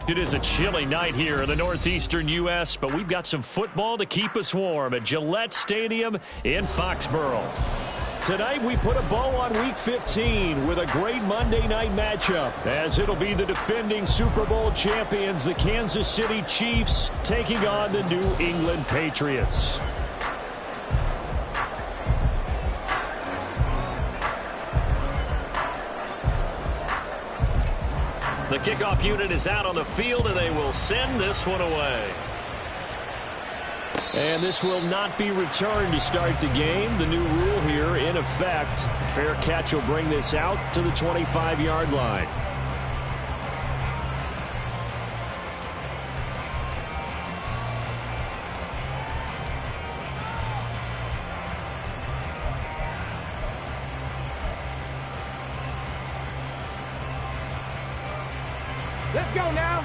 It is a chilly night here in the northeastern U.S., but we've got some football to keep us warm at Gillette Stadium in Foxborough. Tonight we put a bow on Week 15 with a great Monday night matchup, as it'll be the defending Super Bowl champions, the Kansas City Chiefs, taking on the New England Patriots. The kickoff unit is out on the field, and they will send this one away. And this will not be returned to start the game. The new rule here in effect. Fair catch will bring this out to the 25-yard line. Let's go now.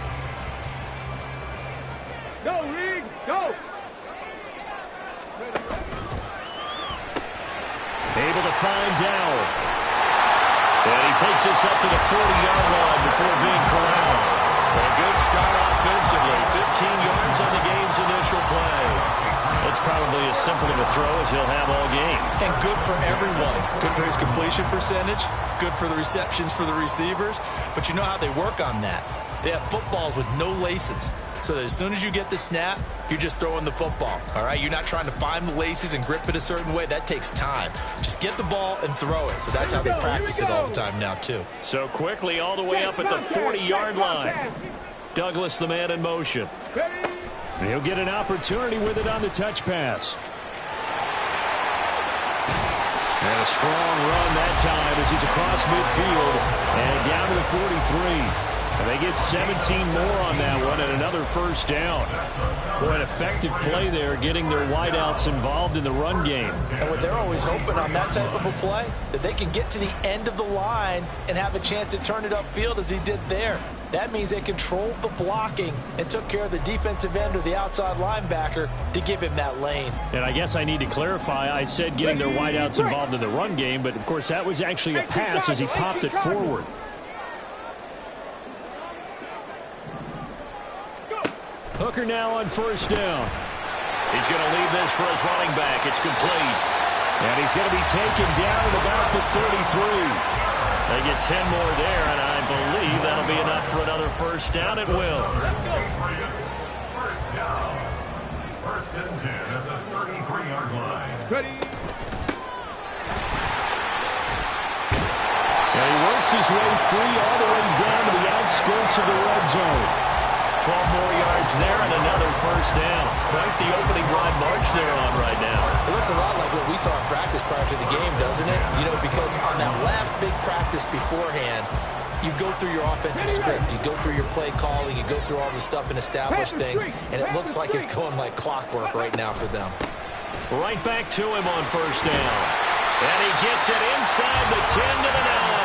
Go, Reed. Go. Able to find Dowell. And he takes this up to the 40-yard line before being corralled. A good start offensively. 15 yards on the game's initial play. It's probably as simple of a throw as he'll have all game. And good for everyone. Good for his completion percentage. Good for the receptions for the receivers. But you know how they work on that. They have footballs with no laces. So that as soon as you get the snap, you're just throwing the football. All right? You're not trying to find the laces and grip it a certain way. That takes time. Just get the ball and throw it. So that's how they practice it all the time now, too. So quickly all the way up at the 40-yard line. Douglas, the man in motion. He'll get an opportunity with it on the touch pass. And a strong run that time as he's across midfield and down to the 43. And they get 17 more on that one and another first down. Boy, an effective play there, getting their wideouts involved in the run game. And what they're always hoping on that type of a play, that they can get to the end of the line and have a chance to turn it upfield as he did there. That means they controlled the blocking and took care of the defensive end or the outside linebacker to give him that lane. And I guess I need to clarify, I said getting their wideouts involved in the run game, but of course that was actually a pass as he popped it forward. Hooker now on first down. He's going to leave this for his running back. It's complete. And he's going to be taken down at about the 33. They get 10 more there, and I believe that'll be enough for another first down. It will. First down. First and 10 at the 33-yard line. Ready. And he works his way free all the way down to the outskirts of the red zone. 12 more yards there and another first down. Quite the opening drive march they're on right now. It looks a lot like what we saw in practice prior to the game, doesn't it? You know, because on that last big practice beforehand, you go through your offensive script, you go through your play calling, you go through all the stuff and establish things, and it looks like it's going like clockwork right now for them. Right back to him on first down. And he gets it inside the 10 to the 9.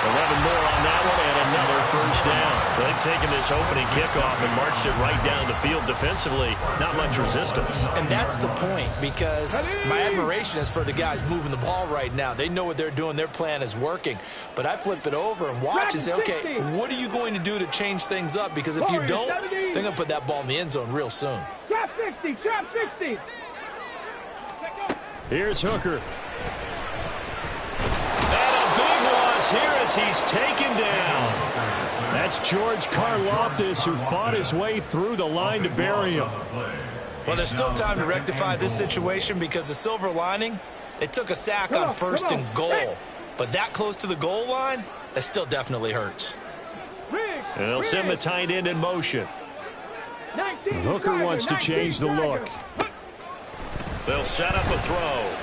11 more on that one and another first down. They've taken this opening kickoff and marched it right down the field defensively. Not much resistance. And that's the point, because my admiration is for the guys moving the ball right now. They know what they're doing. Their plan is working. But I flip it over and watch and say, okay, what are you going to do to change things up? Because if you don't, they're going to put that ball in the end zone real soon. Trap 60, trap 60. Here's Hooker. Here as he's taken down. That's George Karlaftis, who fought his way through the line to bury him. Well, there's still time to rectify this situation, because the silver lining, they took a sack on first and goal. But that close to the goal line, that still definitely hurts. And they'll send the tight end in motion. Hooker wants to change the look. They'll set up a throw.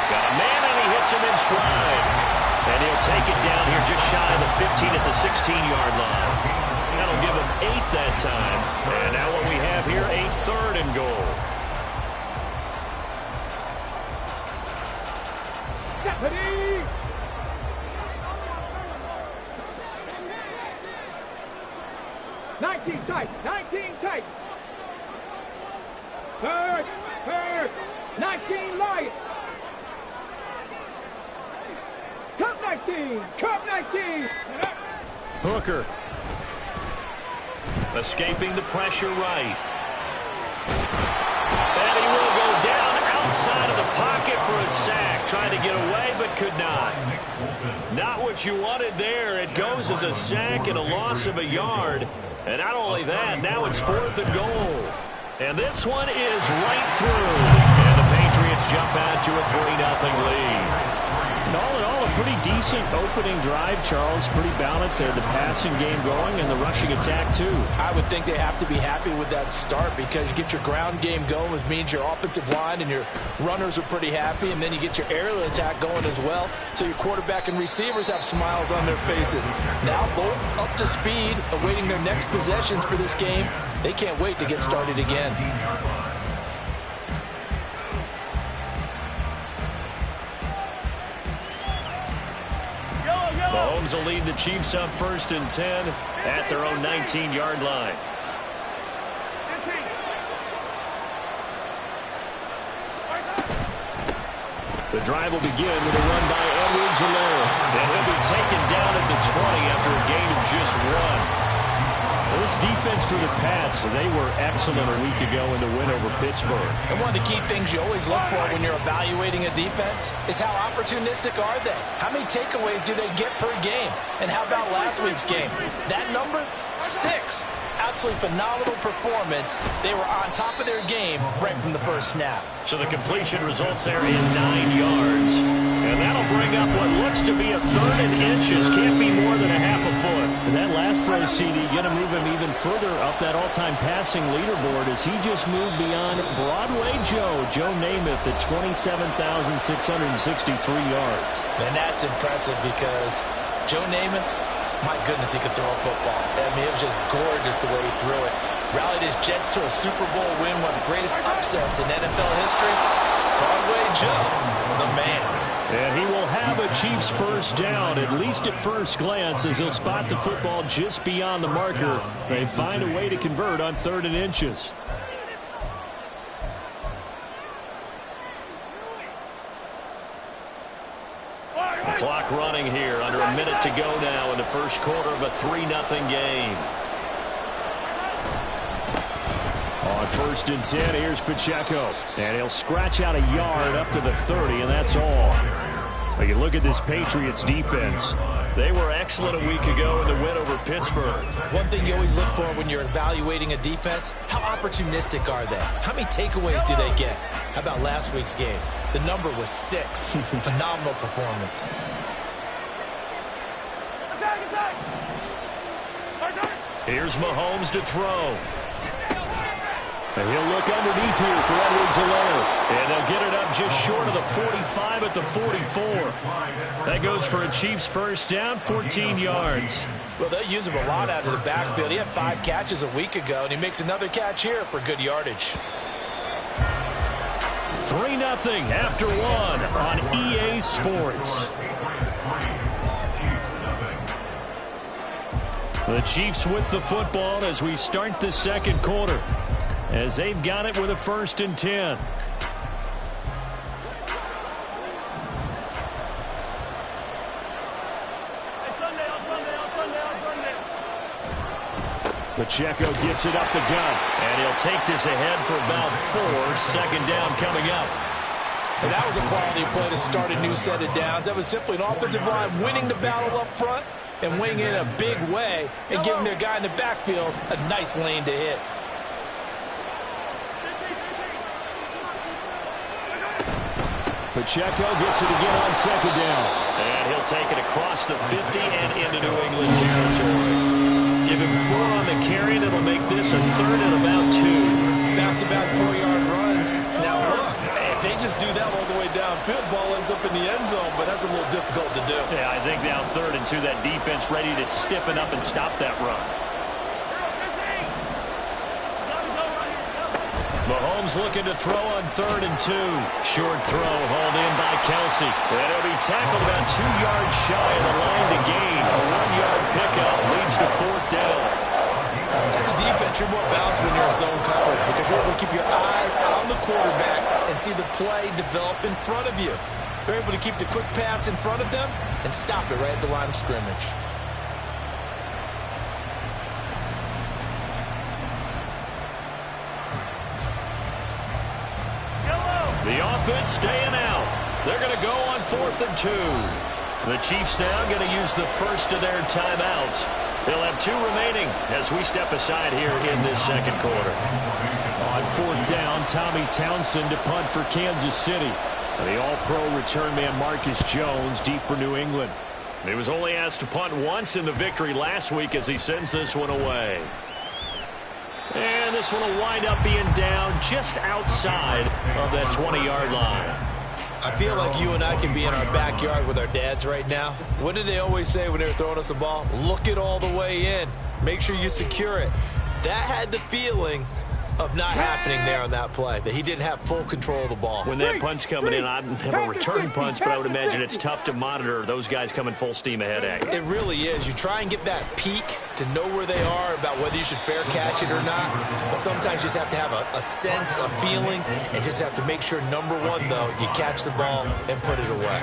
Got a man, and he hits him in stride. And he'll take it down here just shy of the 15 at the 16-yard line. That'll give him 8 that time. And now what we have here, a 3rd and goal. Deputy! 19 tight, 19 tight. Third, 19 light. Cup 19, Cup 19. Hooker. Escaping the pressure right. And he will go down outside of the pocket for a sack. Trying to get away, but could not. Not what you wanted there. It goes as a sack and a loss of a yard. And not only that, now it's 4th and goal. And this one is right through. And the Patriots jump out to a 3-0 lead. And all in all, a pretty decent opening drive, Charles. Pretty balanced. They had the passing game going and the rushing attack, too. I would think they have to be happy with that start because you get your ground game going, which means your offensive line and your runners are pretty happy, and then you get your aerial attack going as well, so your quarterback and receivers have smiles on their faces. Now both up to speed, awaiting their next possessions for this game. They can't wait to get started again. Mahomes will lead the Chiefs up 1st and 10 at their own 19-yard line. The drive will begin with a run by Edwards-Helaire. And he'll be taken down at the 20 after a gain of just 1. This defense for the Pats, they were excellent a week ago in the win over Pittsburgh. And one of the key things you always look for when you're evaluating a defense is how opportunistic are they? How many takeaways do they get per game? And how about last week's game? That number? 6. Absolutely phenomenal performance. They were on top of their game right from the first snap. So the completion results there is 9 yards. And that'll bring up what looks to be a 3rd and inches. Can't be more than a half a foot. And that last throw, CD, going to move him even further up that all-time passing leaderboard as he just moved beyond Broadway Joe Namath at 27,663 yards. And that's impressive because Joe Namath, my goodness, he could throw a football. I mean, it was just gorgeous the way he threw it. Rallied his Jets to a Super Bowl win, one of the greatest upsets in NFL history. Broadway Joe, the man. And he will have a Chiefs first down, at least at first glance, as he'll spot the football just beyond the marker. They find a way to convert on 3rd and inches. Clock running here, under a minute to go now in the first quarter of a 3-0 game. On 1st and 10, here's Pacheco. And he'll scratch out a yard up to the 30, and that's all. But you look at this Patriots defense. They were excellent a week ago in the win over Pittsburgh. One thing you always look for when you're evaluating a defense, how opportunistic are they? How many takeaways do they get? How about last week's game? The number was 6. Phenomenal performance. Here's Mahomes to throw. And he'll look underneath here for Edwards-Helaire. And they'll get it up just short of the 45 at the 44. That goes for a Chiefs first down, 14 yards. Well, they'll use him a lot out of the backfield. He had 5 catches a week ago, and he makes another catch here for good yardage. 3-0 after 1 on EA Sports. The Chiefs with the football as we start the second quarter, as they've got it with a 1st and 10. Pacheco gets it up the gut, and he'll take this ahead for about 4. 2nd down coming up. And that was a quality play to start a new set of downs. That was simply an offensive line winning the battle up front and winning in a big way and giving their guy in the backfield a nice lane to hit. Pacheco gets it again on 2nd down. And he'll take it across the 50 and into New England territory. Give him 4 on the carry, and it'll make this a 3rd and about 2. Back-to-back 4-yard runs. Now look, if they just do that all the way downfield, ball ends up in the end zone, but that's a little difficult to do. Yeah, I think now 3rd and 2, that defense ready to stiffen up and stop that run. Mahomes looking to throw on 3rd and 2. Short throw hauled in by Kelsey. And it'll be tackled about 2 yards shy of the line to gain. A 1-yard pickup leads to 4th down. As a defense, you're more balanced when you're in zone coverage because you're able to keep your eyes on the quarterback and see the play develop in front of you. You're able to keep the quick pass in front of them and stop it right at the line of scrimmage. The offense staying out. They're going to go on 4th and 2. The Chiefs now going to use the first of their timeouts. They'll have 2 remaining as we step aside here in this second quarter. On 4th down, Tommy Townsend to punt for Kansas City. The all-pro return man Marcus Jones deep for New England. He was only asked to punt once in the victory last week as he sends this one away. And this one will wind up being down just outside of that 20-yard line. I feel like you and I can be in our backyard with our dads right now. What did they always say when they were throwing us the ball? Look it all the way in. Make sure you secure it. That had the feeling of not happening there on that play, that he didn't have full control of the ball. When that punt's coming in, I have a return punch, but I would imagine it's tough to monitor those guys coming full steam ahead at you. It really is. You try and get that peek to know where they are, about whether you should fair catch it or not. But sometimes you just have to have a sense, a feeling, and just have to make sure, number one, though, you catch the ball and put it away.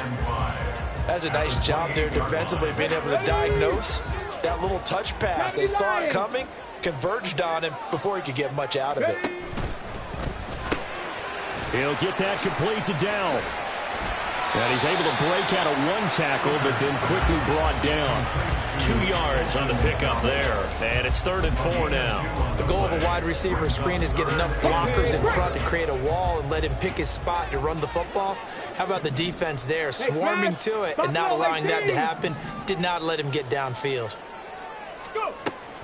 That's a nice job there defensively, being able to diagnose that little touch pass. They saw it coming, converged on him before he could get much out of it. He'll get that complete to Dow. And he's able to break out of 1 tackle, but then quickly brought down. 2 yards on the pickup there, and it's 3rd and 4 now. The goal of a wide receiver screen is get enough blockers in front to create a wall and let him pick his spot to run the football. How about the defense there, swarming to it and not allowing that to happen? Did not let him get downfield.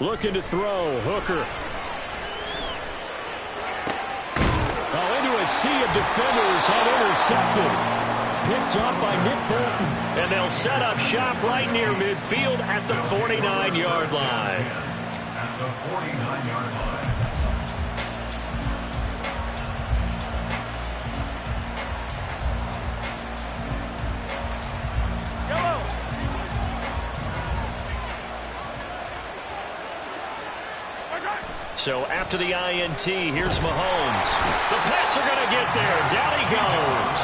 Looking to throw, Hooker. Oh, into a sea of defenders and intercepted. Picked up by Nick Bolton. And they'll set up shop right near midfield at the 49-yard line. At the 49-yard line. So after the INT, here's Mahomes. The Pats are going to get there. Down he goes.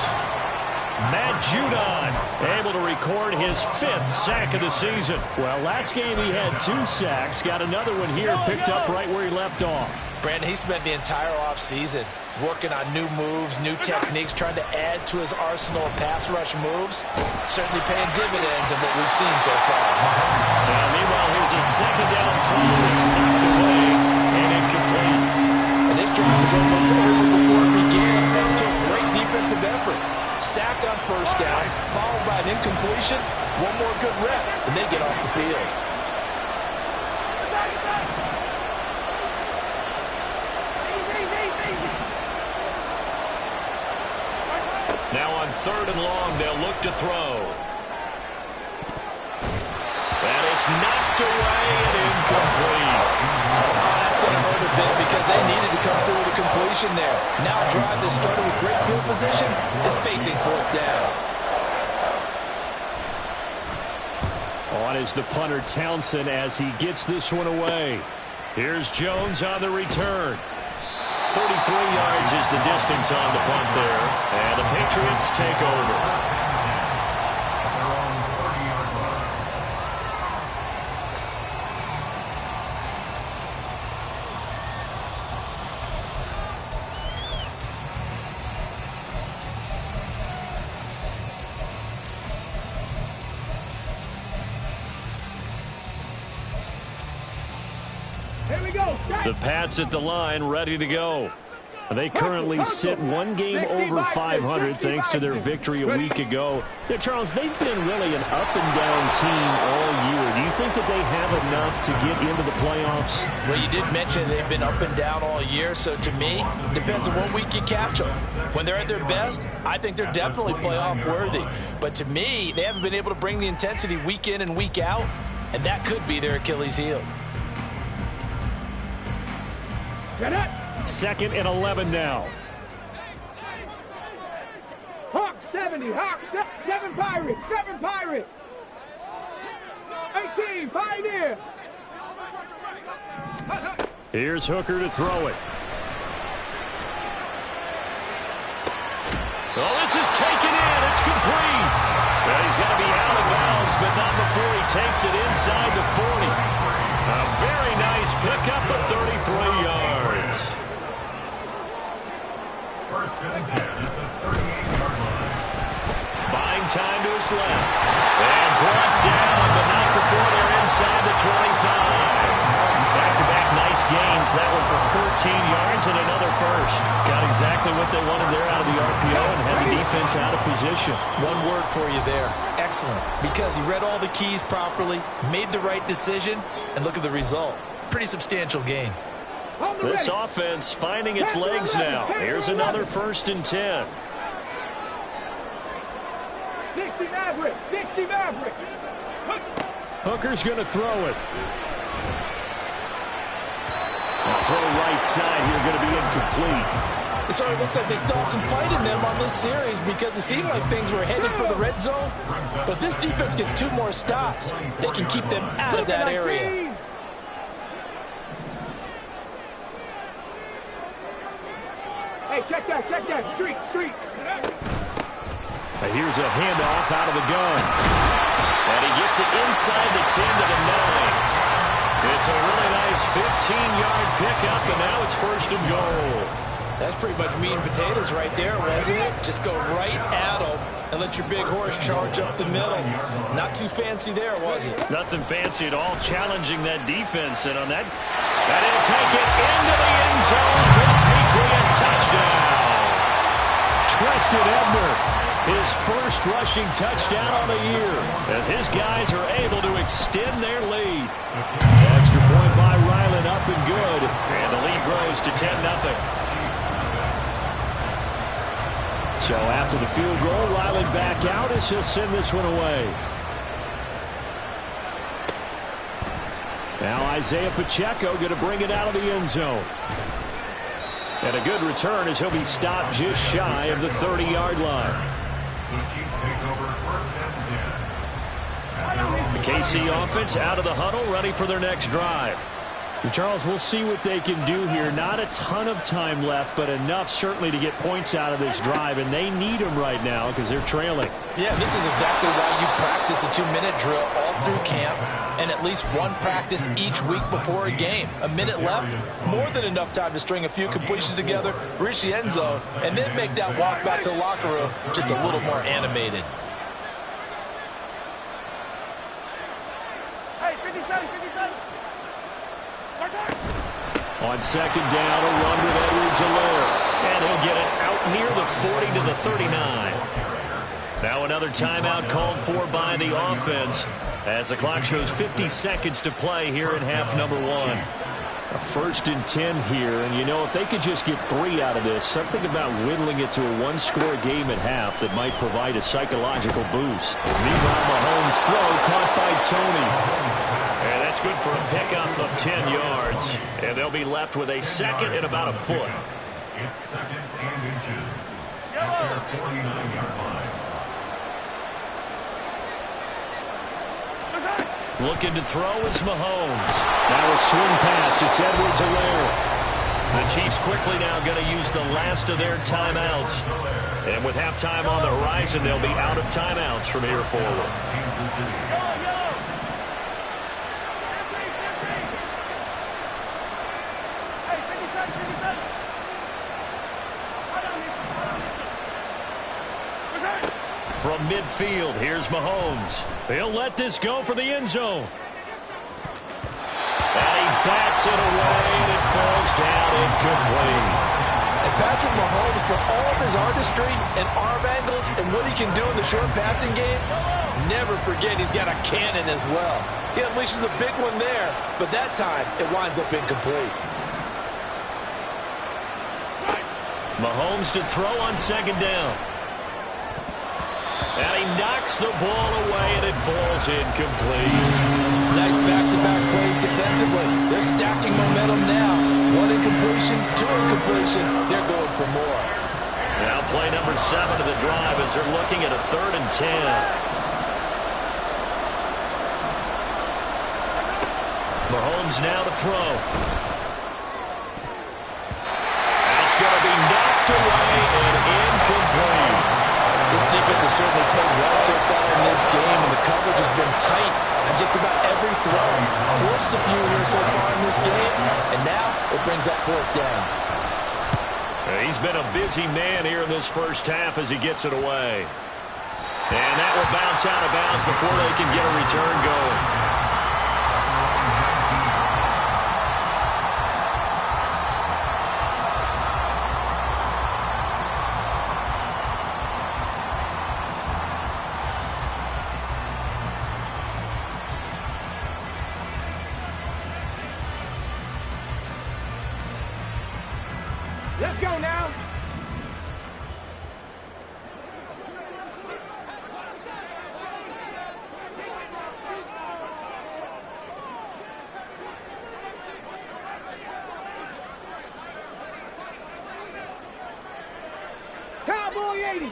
Matt Judon able to record his 5th sack of the season. Well, last game he had 2 sacks. Got another one here, picked up right where he left off. Brandon, he spent the entire offseason working on new moves, new techniques, trying to add to his arsenal of pass rush moves. Certainly paying dividends in what we've seen so far. Meanwhile, here's a 2nd down throw that's knocked away and incomplete. And this drive was almost over before it began, thanks to a great defensive effort. Sack on 1st down, followed by an incompletion. One more good rep, and they get off the field. Now on 3rd and long, they'll look to throw. And it's knocked away and incomplete. That's going to hurt a bit because they needed to come through with a completion there. Now a drive that started with great field position is facing 4th down. On is the punter Townsend as he gets this one away. Here's Jones on the return. 33 yards is the distance on the punt there. And the Patriots take over. The Pats at the line, ready to go. They currently sit 1 game over 500 thanks to their victory a week ago. Yeah, Charles, they've been really an up-and-down team all year. Do you think that they have enough to get into the playoffs? Well, you did mention they've been up and down all year, so to me, depends on what week you catch them. When they're at their best, I think they're definitely playoff worthy. But to me, they haven't been able to bring the intensity week in and week out, and that could be their Achilles heel. 2nd and 11 now. Hawk 70, Hawk 7 Pirates, 7 Pirates. 18, Pioneer. Here's Hooker to throw it. Oh, this is taken in. It's complete. Well, he's got to be out of bounds, but not before he takes it inside the 40. A very nice pickup of 33 yards. 1st and 10 at the 30. goes left. And brought down, but not before they're inside the 25. Back-to-back nice gains. That one for 14 yards and another first. Got exactly what they wanted there out of the RPO and had the defense out of position. One word for you there. Excellent. Because he read all the keys properly, made the right decision, and look at the result. Pretty substantial gain. This offense finding its legs now. Here's another 1st and 10. 60 Maverick. 60 Maverick. Hooker's going to throw it. Throw right side here, going to be incomplete. It sort of looks like they still have some fight in them on this series because it seemed like things were headed for the red zone. But if this defense gets 2 more stops, they can keep them out of that area. Hey, check that. Street. Here's a handoff out of the gun. And he gets it inside the 10 to the 9. It's a really nice 15-yard pickup, and now it's 1st and goal. That's pretty much meat and potatoes right there, wasn't it? Just go right at them and let your big horse charge up the middle. Not too fancy there, was it? Nothing fancy at all, challenging that defense. And on that, and he'll take it into the end zone for the Patriot touchdown. Tristan Ebner, his first rushing touchdown on the year, as his guys are able to extend their lead. Extra point by Ryland, up and good, and the lead grows to 10-0. So after the field goal, Ryland back out as he'll send this one away. Now Isaiah Pacheco going to bring it out of the end zone. And a good return as he'll be stopped just shy of the 30-yard line. The Chiefs take over 1st and 10. The KC offense out of the huddle, ready for their next drive. And Charles, we'll see what they can do here. Not a ton of time left, but enough certainly to get points out of this drive, and they need them right now because they're trailing. Yeah, this is exactly why you practice a 2-minute drill all through camp and at least one practice each week before a game. A minute left, more than enough time to string a few completions together, reach the end zone, and then make that walk back to the locker room just a little more animated. Hey, 57. On 2nd down, a run with Edwards-Helaire. And he'll get it out near the 40 to the 39. Now another timeout called for by the offense as the clock shows 50 seconds to play here in half number 1. A 1st and 10 here, and you know, if they could just get 3 out of this, something about whittling it to a 1-score game at half that might provide a psychological boost. Meanwhile, Mahomes' throw caught by Tony. And that's good for a pickup of 10 yards. And they'll be left with a 2nd and about a foot. It's 2nd and inches. At their 49-yard line. Looking to throw is Mahomes. Now a swing pass. It's Edwards-Helaire. The Chiefs quickly now going to use the last of their timeouts. And with halftime on the horizon, they'll be out of timeouts from here forward. Kansas City. From midfield, here's Mahomes. He'll let this go for the end zone. And he bats it away, and it falls down incomplete. And Patrick Mahomes, for all of his artistry and arm angles and what he can do in the short passing game, never forget he's got a cannon as well. He unleashes a big one there, but that time it winds up incomplete. Mahomes to throw on 2nd down. And he knocks the ball away, and it falls incomplete. Nice back-to-back plays defensively. They're stacking momentum now. 1 incompletion, 2 incompletion. They're going for more. Now play number 7 of the drive as they're looking at a 3rd and 10. Mahomes now to throw. And it's going to be knocked away and incomplete. This defense has certainly played well so far in this game, and the coverage has been tight on just about every throw. Forced a few here so far in this game, and now it brings up 4th down. He's been a busy man here in this first half as he gets it away. And that will bounce out of bounds before they can get a return going. Let's go now. Cowboy 80.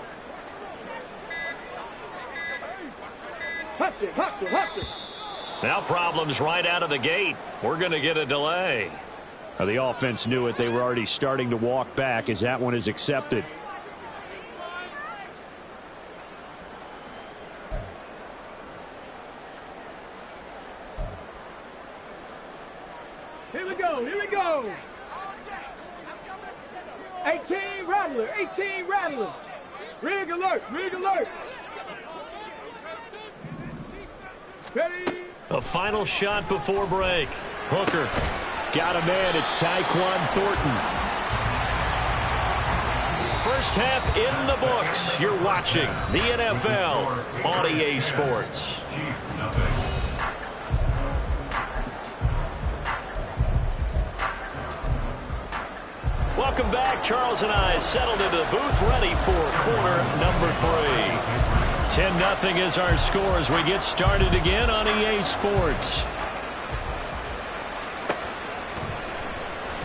Hustle, hustle, hustle. Now problems right out of the gate. We're going to get a delay. The offense knew it. They were already starting to walk back as that one is accepted. Here we go, here we go. 18 Rattler, 18 Rattler. Rig alert, rig alert. Ready. A final shot before break. Hooker. Got a man. It's Tyquan Thornton. First half in the books. You're watching the NFL on EA Sports. Welcome back. Charles and I settled into the booth ready for quarter number 3. 10-0 is our score as we get started again on EA Sports.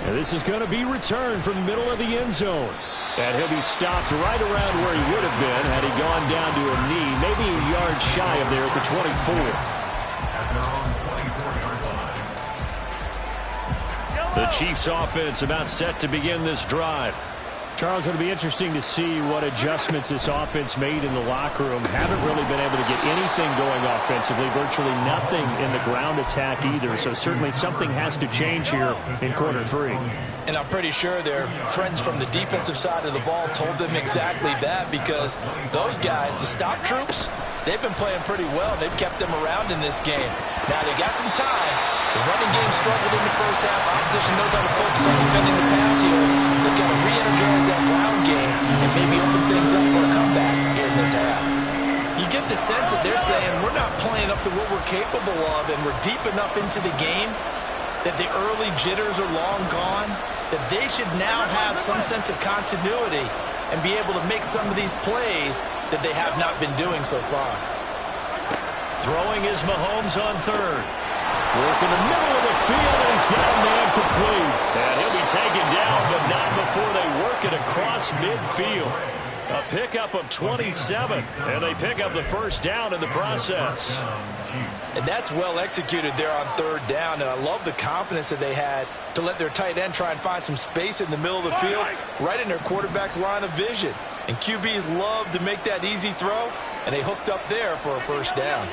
And this is going to be returned from the middle of the end zone. And he'll be stopped right around where he would have been had he gone down to a knee, maybe a yard shy of there at the 24. The Chiefs offense about set to begin this drive. Charles, it'll be interesting to see what adjustments this offense made in the locker room. Haven't really been able to get anything going offensively, virtually nothing in the ground attack either. So certainly something has to change here in quarter 3. And I'm pretty sure their friends from the defensive side of the ball told them exactly that, because those guys, the stop troops, they've been playing pretty well. They've kept them around in this game. Now they got some time. The running game struggled in the first half. Opposition knows how to focus on defending the pass here. They've got to re-energize that ground game and maybe open things up for a comeback here in this half. You get the sense that they're saying we're not playing up to what we're capable of, and we're deep enough into the game that the early jitters are long gone, that they should now have some sense of continuity and be able to make some of these plays that they have not been doing so far. Throwing is Mahomes on third. Work in the middle of the field, and he's got a man complete. And he'll be taken down, but not before they work it across midfield. A pickup of 27, and they pick up the first down in the process. And that's well executed there on third down, and I love the confidence that they had to let their tight end try and find some space in the middle of the field, right in their quarterback's line of vision. And QBs love to make that easy throw, and they hooked up there for a first down.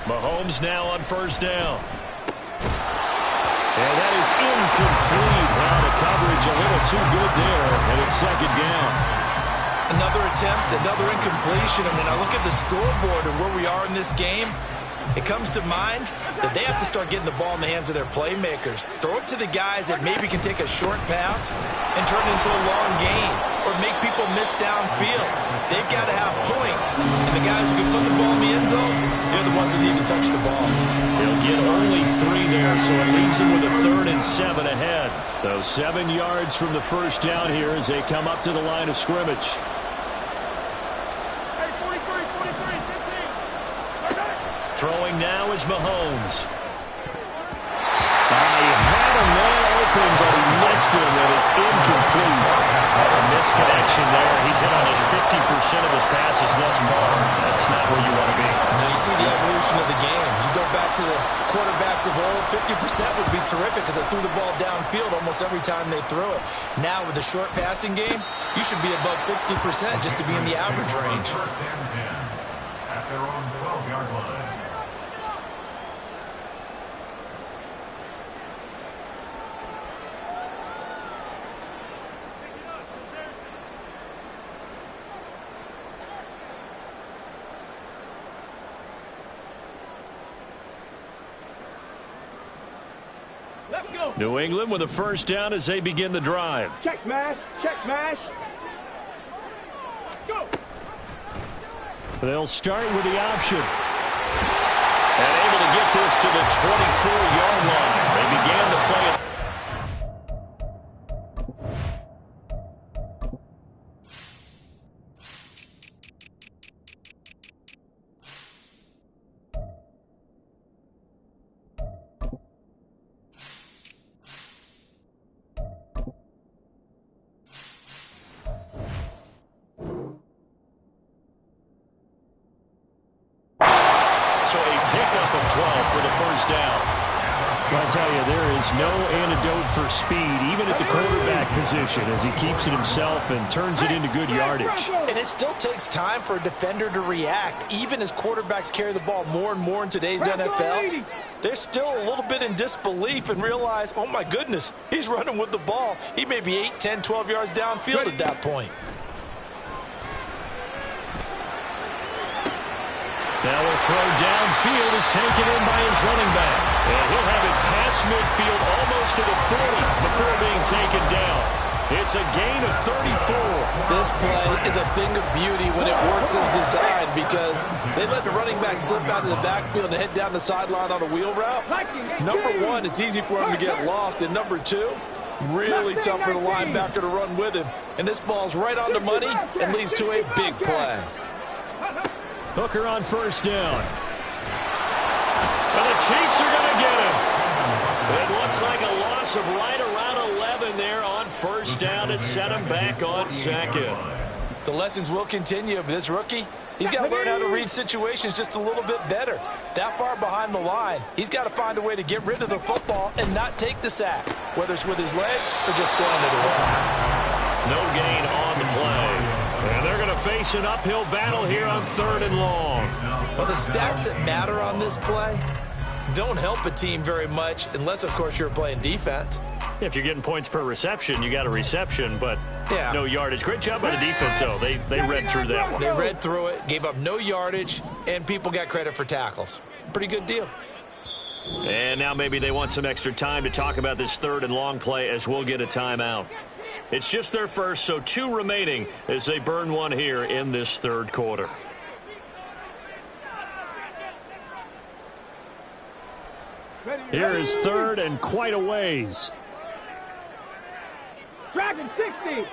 Mahomes now on first down. And that is incomplete. Well, the coverage a little too good there, and it's second down. Another attempt, another incompletion, and when I look at the scoreboard and where we are in this game, it comes to mind that they have to start getting the ball in the hands of their playmakers. Throw it to the guys that maybe can take a short pass and turn it into a long gain or make people miss downfield. They've got to have points, and the guys who can put the ball in the end zone, they're the ones that need to touch the ball. He'll get only 3 there, so it leaves him with a 3rd and 7 ahead. So 7 yards from the first down here as they come up to the line of scrimmage. Throwing now is Mahomes. He had a man open, but he missed him, and it's incomplete. A misconnection there. He's hit on his 50% of his passes thus far. That's not where you want to be. Now you see the evolution of the game. You go back to the quarterbacks of old, 50% would be terrific because they threw the ball downfield almost every time they threw it. Now with the short passing game, you should be above 60% just to be in the average range. First and 10 at their own 12-yard line. New England with a first down as they begin the drive. Check smash. Check smash. Go. They'll start with the option. And able to get this to the 24-yard line. They began to play it. Of 12 for the first down. I'll tell you, there is no antidote for speed, even at the quarterback position, as he keeps it himself and turns it into good yardage. And it still takes time for a defender to react. Even as quarterbacks carry the ball more and more in today's NFL, they're still a little bit in disbelief and realize, oh my goodness, he's running with the ball. He may be 8, 10, 12 yards downfield at that point. Now a throw downfield is taken in by his running back. And he'll have it past midfield almost to the 40 before being taken down. It's a gain of 34. This play is a thing of beauty when it works as designed because they let the running back slip out of the backfield and head down the sideline on a wheel route. Number one, it's easy for him to get lost. And number two, really tough for the linebacker to run with him. And this ball's right on the money and leads to a big play. Hooker on first down. And the Chiefs are going to get him. It looks like a loss of right around 11 there on first down to set him back on second. The lessons will continue of this rookie. He's got to learn how to read situations just a little bit better. That far behind the line, he's got to find a way to get rid of the football and not take the sack, whether it's with his legs or just throwing it away. No gain on the play. And they're going to face an uphill battle here on 3rd and long. Well, the stats that matter on this play don't help a team very much unless, of course, you're playing defense. If you're getting points per reception, you got a reception, but no yardage. Great job by the defense, though. They read through that one. They read through it, gave up no yardage, and people got credit for tackles. Pretty good deal. And now maybe they want some extra time to talk about this 3rd and long play as we'll get a timeout. It's just their first, so 2 remaining as they burn one here in this 3rd quarter. Here is 3rd and quite a ways. Dragon 60.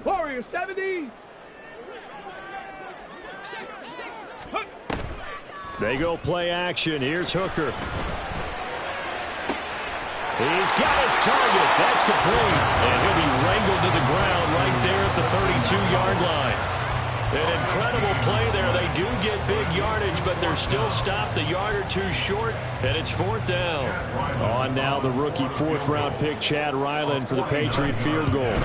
Warrior 70. They go play action. Here's Hooker. He's got his target. That's complete. And he'll be wrangled to the ground right there at the 32-yard line. An incredible play there. They do get big yardage, but they're still stopped a yard or two short, and it's 4th down. On now the rookie 4th-round pick, Chad Ryland, for the Patriot field goal.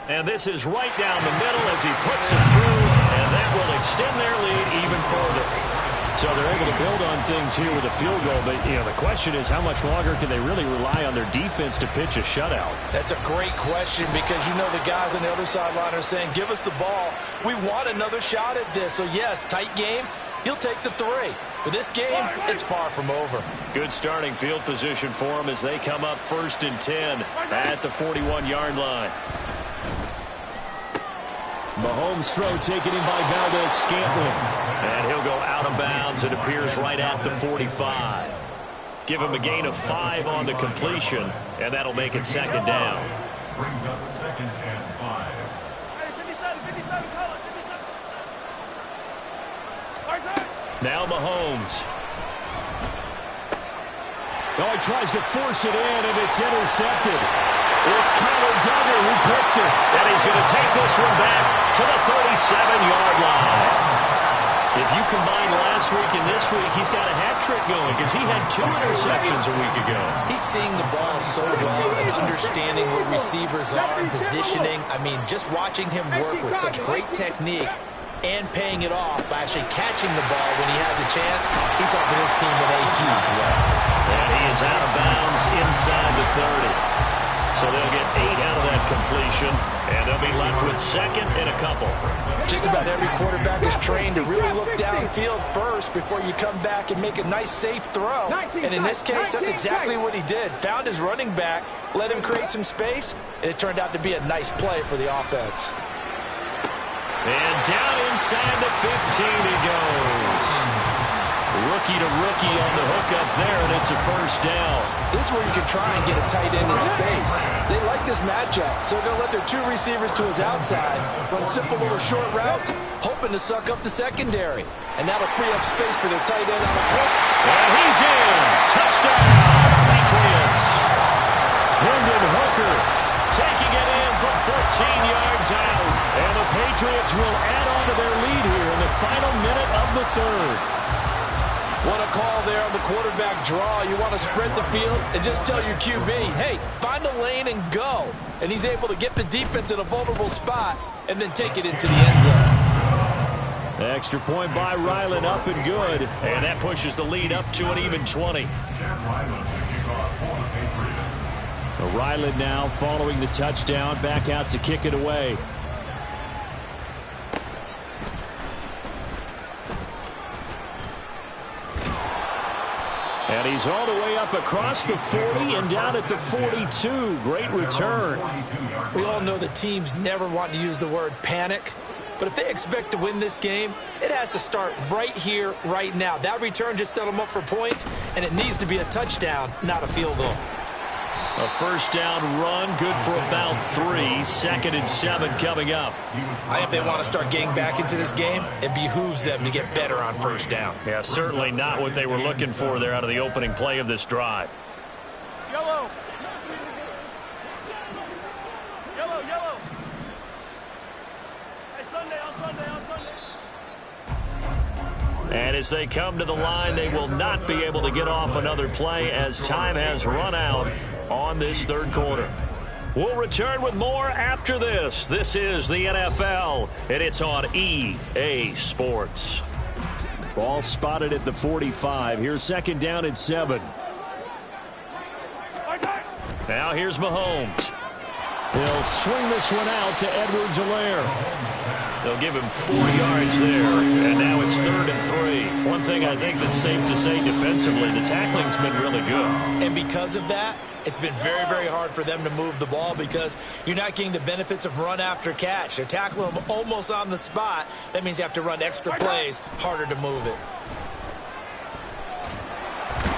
And this is right down the middle as he puts it through, and that will extend their lead even further. So they're able to build on things here with a field goal, but the question is how much longer can they really rely on their defense to pitch a shutout? That's a great question because the guys on the other sideline are saying, give us the ball. We want another shot at this. So, yes, tight game. He'll take the 3. But this game, it's far from over. Good starting field position for them as they come up 1st and 10 at the 41-yard line. Mahomes' throw taken in by Valdez-Scantling. And he'll go out of bounds. It appears right at the 45. Give him a gain of 5 on the completion, and that'll make it 2nd down. Brings up 2nd and 5. Now Mahomes. Oh, he tries to force it in, and it's intercepted. It's Connor Duggar who puts it. And he's going to take this one back to the 37-yard line. If you combine last week and this week, he's got a hat trick going because he had 2 interceptions a week ago. He's seeing the ball so well and understanding where receivers are and positioning. I mean, just watching him work with such great technique and paying it off by actually catching the ball when he has a chance, he's helping his team in a huge way. And he is out of bounds inside the 30. So they'll get 8 out of that completion, and they'll be left with second and a couple. Just about every quarterback is trained to really look downfield first before you come back and make a nice, safe throw. And in this case, that's exactly what he did. Found his running back, let him create some space, and it turned out to be a nice play for the offense. And down inside the 15 he goes. Rookie to rookie on the hook up there, and it's a first down. This is where you can try and get a tight end in space. They like this matchup, so they're going to let their 2 receivers to his outside, run simple little short routes, hoping to suck up the secondary. And that'll free up space for their tight end on the hook. And he's in. Touchdown, Patriots. Hendon Hooker taking it in from 14 yards out. And the Patriots will add on to their lead here in the final minute of the third. What a call there on the quarterback draw. You want to spread the field and just tell your QB, hey, find a lane and go. And he's able to get the defense in a vulnerable spot and then take it into the end zone. Extra point by Ryland, up and good. And that pushes the lead up to an even 20. Ryland now following the touchdown, back out to kick it away. And he's all the way up across the 40 and down at the 42. Great return. We all know the teams never want to use the word panic. But if they expect to win this game, it has to start right here, right now. That return just set them up for points, and it needs to be a touchdown, not a field goal. A first down run, good for about 3. 2nd and 7 coming up. I think if they want to start getting back into this game, it behooves them to get better on first down. Yeah, certainly not what they were looking for there out of the opening play of this drive. Yellow. Yellow, yellow. Hey, Sunday, on Sunday, on Sunday. And as they come to the line, they will not be able to get off another play as time has run out on this third quarter. We'll return with more after this. This is the NFL, and it's on EA Sports. Ball spotted at the 45. Here's 2nd down and 7. Now here's Mahomes. He'll swing this one out to Edwards-Helaire. They'll give him 4 yards there, and now it's 3rd and 3. One thing I think that's safe to say defensively, the tackling's been really good. And because of that, it's been very, very hard for them to move the ball because you're not getting the benefits of run after catch. They're tackling them almost on the spot. That means you have to run extra plays, harder to move it.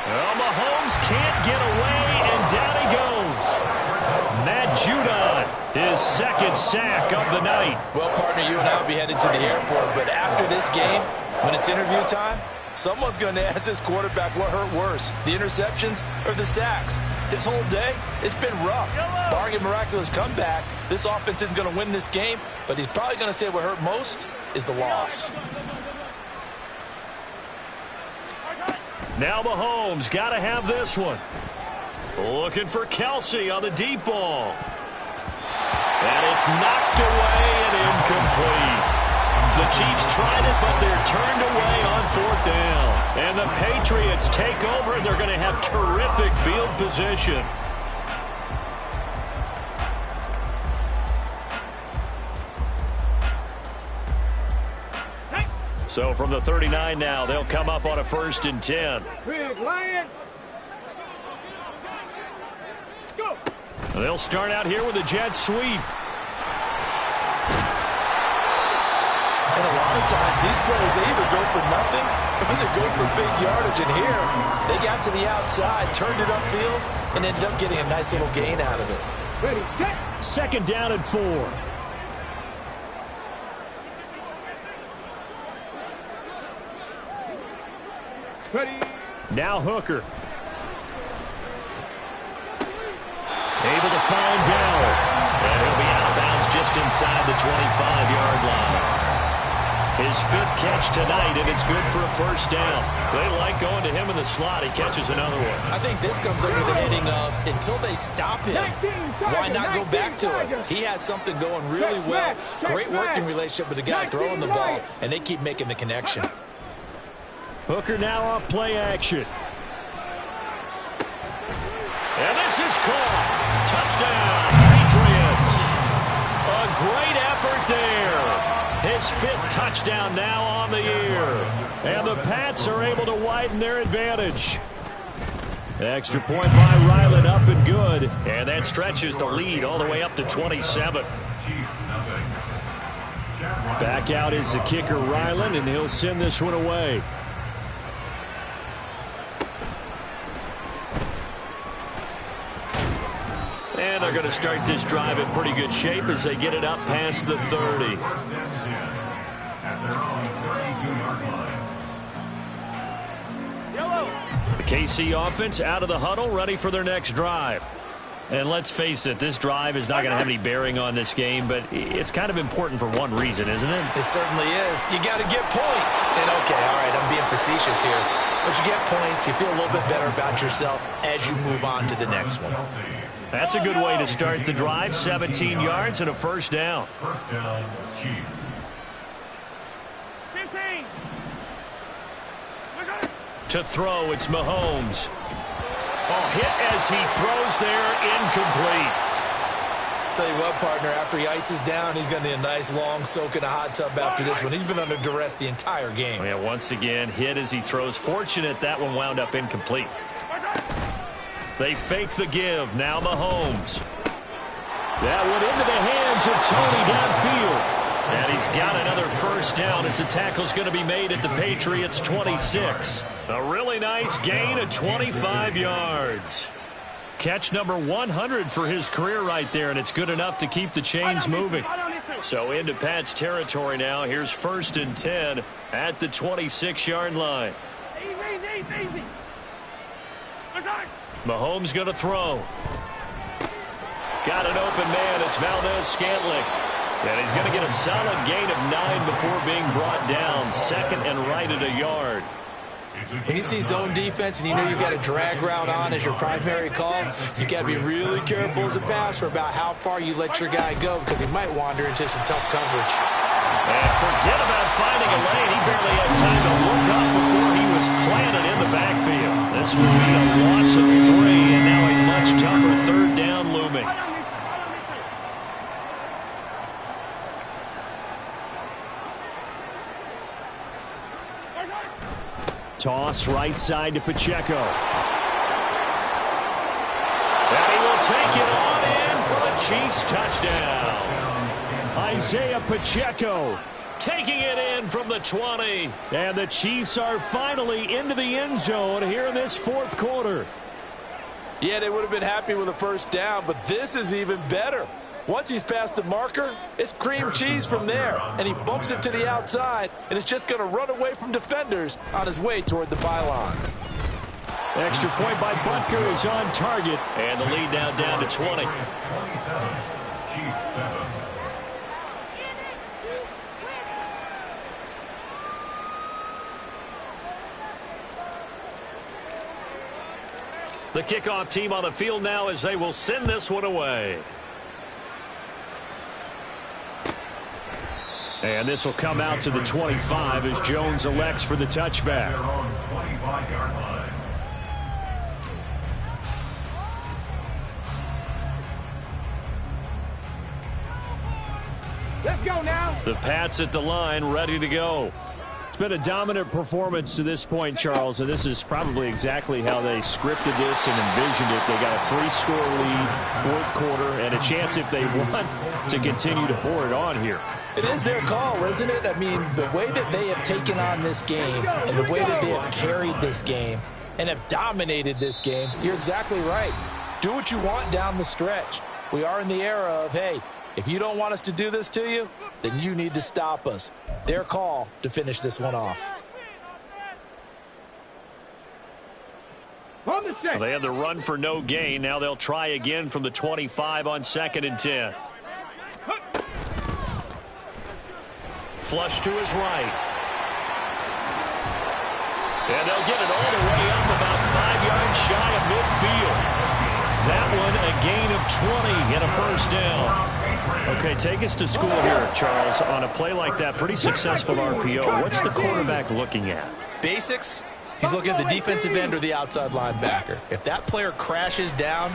Well, Mahomes can't get away, and down he goes. Matt Judon, his 2nd sack of the night. Well, partner, you and I will be headed to the airport, but after this game, when it's interview time, someone's going to ask this quarterback what hurt worse, the interceptions or the sacks. His whole day, it's been rough. Barring a miraculous comeback, this offense isn't going to win this game, but he's probably going to say what hurt most is the loss. Now Mahomes got to have this one. Looking for Kelsey on the deep ball. And it's knocked away and incomplete. The Chiefs tried it, but they're turned away on 4th down. And the Patriots take over, and they're going to have terrific field position. So from the 39 now, they'll come up on a 1st and 10. Big Lion. Let's go. They'll start out here with a jet sweep. And a lot of times, these plays, they either go for nothing or they go for big yardage. And here, they got to the outside, turned it upfield, and ended up getting a nice little gain out of it. Ready, set. 2nd down and 4. Ready. Now Hooker. Able to find Dowell. And he'll be out of bounds just inside the 25-yard line. His 5th catch tonight, and it's good for a 1st down. They like going to him in the slot. He catches another one. I think this comes under the heading of until they stop him, why not go back to it? He has something going really well. Great working relationship with the guy throwing the ball, and they keep making the connection. Hooker now off play action. And this is caught. Touchdown. 5th touchdown now on the year. And the Pats are able to widen their advantage. Extra point by Ryland, up and good. And that stretches the lead all the way up to 27. Back out is the kicker, Ryland, and he'll send this one away. And they're going to start this drive in pretty good shape as they get it up past the 30. The KC offense out of the huddle, ready for their next drive. And let's face it, this drive is not going to have any bearing on this game, but it's kind of important for one reason, isn't it? It certainly is. You got to get points. And okay, all right, I'm being facetious here. But you get points, you feel a little bit better about yourself as you move on to the next one. That's a good way to start the drive. 17 yards and a first down. First down, Chiefs. 15. To throw, it's Mahomes. Oh, hit as he throws there, incomplete. Tell you what, partner, after he ices down, he's going to need a nice long soak in a hot tub after this one. He's been under duress the entire game. Yeah, once again, hit as he throws. Fortunate that one wound up incomplete. They fake the give. Now Mahomes. That went into the hands of Tony downfield. And he's got another first down as the tackle's going to be made at the Patriots' 26. A really nice gain of 25 yards. Catch number 100 for his career right there, and it's good enough to keep the chains moving. So into Pat's territory now. Here's 1st and 10 at the 26-yard line. Easy. Mahomes going to throw. Got an open man. It's Valdez-Scantling. And he's going to get a solid gain of 9 before being brought down. 2nd and right at a yard. When you see zone defense and you know you've got a drag route on as your primary call, you got to be really careful as a passer about how far you let your guy go because he might wander into some tough coverage. And forget about finding a lane. He barely had time to look up before he was planted in the backfield. This will be a loss of 3, and now a much tougher 3rd down looming. Toss right side to Pacheco. And he will take it on in for the Chiefs touchdown. Isaiah Pacheco taking it in from the 20. And the Chiefs are finally into the end zone here in this 4th quarter. Yeah, they would have been happy with a first down, but this is even better. Once he's past the marker, it's cream cheese from there. And he bumps it to the outside, and it's just going to run away from defenders on his way toward the pylon. Extra point by Butker is on target. And the lead now down to 20. 27. Chiefs 7. The kickoff team on the field now as they will send this one away. And this will come out to the 25 as Jones elects for the touchback. They're on 25-yard line. Let's go now. The Pats at the line, ready to go. It's been a dominant performance to this point, Charles, and this is probably exactly how they scripted this and envisioned it. They got a 3-score lead, 4th quarter, and a chance if they want to continue to pour it on here. It is their call, isn't it? I mean, the way that they have taken on this game and the way that they have carried this game and have dominated this game, you're exactly right. Do what you want down the stretch. We are in the era of, hey, if you don't want us to do this to you, then you need to stop us. Their call to finish this one off. On the set. They had the run for no gain. Now they'll try again from the 25 on 2nd and 10. Flush to his right. And they'll get it all the way up about 5 yards shy of midfield. That one a gain of 20 and a first down. Okay, take us to school here, Charles. On a play like that, pretty successful RPO. What's the quarterback looking at? Basics, he's looking at the defensive end or the outside linebacker. If that player crashes down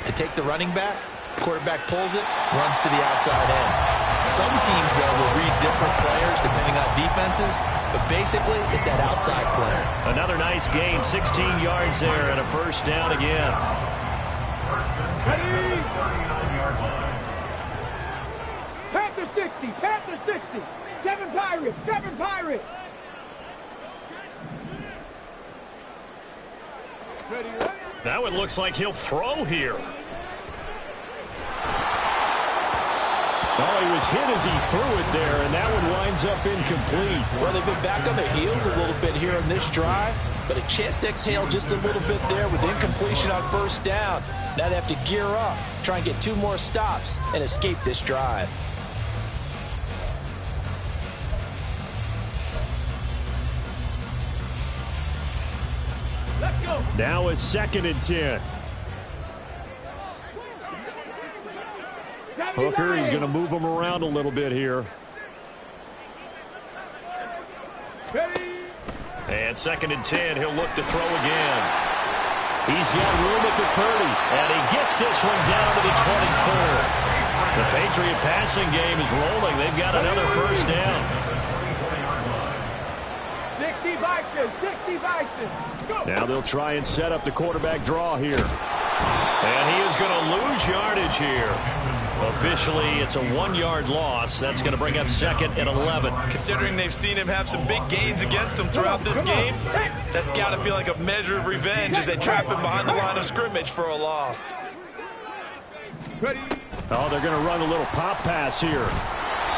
to take the running back, quarterback pulls it, runs to the outside end. Some teams, though, will read different players depending on defenses, but basically it's that outside player. Another nice gain, 16 yards there and a first down again. Ready? Panther 60, Panther 60. 7 Pirates, 7 Pirates. Ready, ready? Now it looks like he'll throw here. Oh, he was hit as he threw it there, and that one winds up incomplete. Well, they've been back on their heels a little bit here on this drive, but a chance to exhale just a little bit there with incompletion on first down. Now they have to gear up, try and get 2 more stops, and escape this drive. Let's go. Now it's 2nd and 10. Hooker, he's going to move him around a little bit here. Ready? And 2nd and 10, he'll look to throw again. He's got room at the 30. And he gets this one down to the 24. The Patriot passing game is rolling. They've got another first down. 60 Vikings, 60 Vikings. Go. Now they'll try and set up the quarterback draw here. And he is going to lose yardage here. Officially, it's a 1-yard loss. That's going to bring up 2nd and 11. Considering they've seen him have some big gains against him throughout this game, that's got to feel like a measure of revenge as they trap him behind the line of scrimmage for a loss. Ready? Oh, they're going to run a little pop pass here.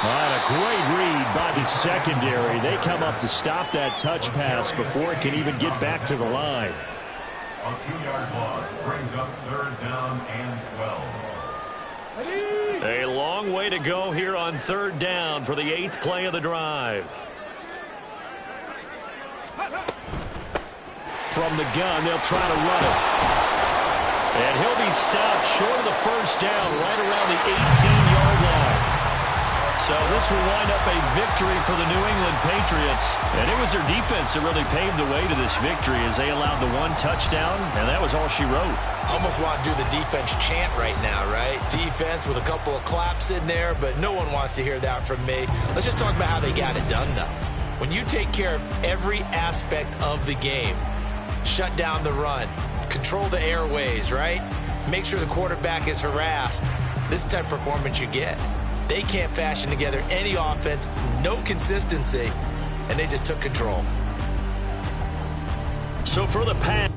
And a great read by the secondary. They come up to stop that touch pass before it can even get back to the line. A 2-yard loss brings up 3rd down and 12. A long way to go here on 3rd down for the 8th play of the drive. From the gun, they'll try to run it. And he'll be stopped short of the first down right around the 18-yard line. So this will wind up a victory for the New England Patriots. And it was their defense that really paved the way to this victory as they allowed the 1 touchdown, and that was all she wrote. Almost want to do the defense chant right now, right? Defense with a couple of claps in there, but no one wants to hear that from me. Let's just talk about how they got it done, though. When you take care of every aspect of the game, shut down the run, control the airways, right? Make sure the quarterback is harassed. This is the type of performance you get. They can't fashion together any offense, no consistency, and they just took control. So for the pass.